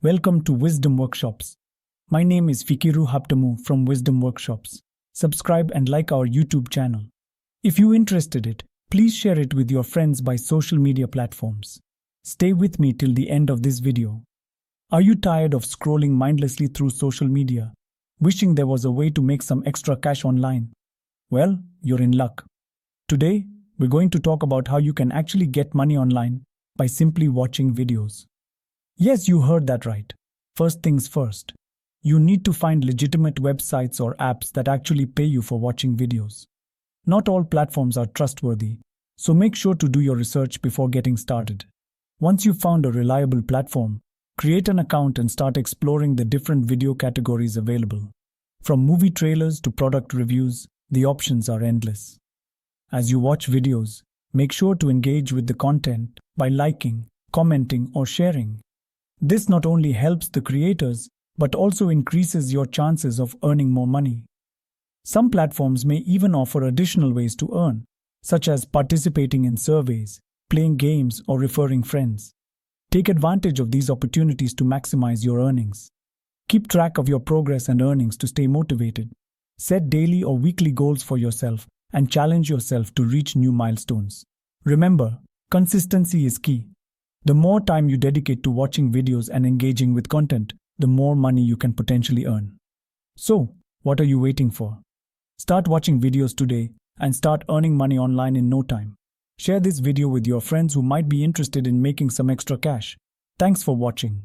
Welcome to Wisdom Workshops. My name is Fikiru Haptamu from Wisdom Workshops. Subscribe and like our YouTube channel. If you interested it, please share it with your friends by social media platforms. Stay with me till the end of this video. Are you tired of scrolling mindlessly through social media, wishing there was a way to make some extra cash online? Well, you're in luck. Today, we're going to talk about how you can actually get money online by simply watching videos. Yes, you heard that right. First things first. You need to find legitimate websites or apps that actually pay you for watching videos. Not all platforms are trustworthy, so make sure to do your research before getting started. Once you've found a reliable platform, create an account and start exploring the different video categories available. From movie trailers to product reviews, the options are endless. As you watch videos, make sure to engage with the content by liking, commenting, or sharing. This not only helps the creators, but also increases your chances of earning more money. Some platforms may even offer additional ways to earn, such as participating in surveys, playing games, or referring friends. Take advantage of these opportunities to maximize your earnings. Keep track of your progress and earnings to stay motivated. Set daily or weekly goals for yourself and challenge yourself to reach new milestones. Remember, consistency is key. The more time you dedicate to watching videos and engaging with content, the more money you can potentially earn. So, what are you waiting for? Start watching videos today and start earning money online in no time. Share this video with your friends who might be interested in making some extra cash. Thanks for watching.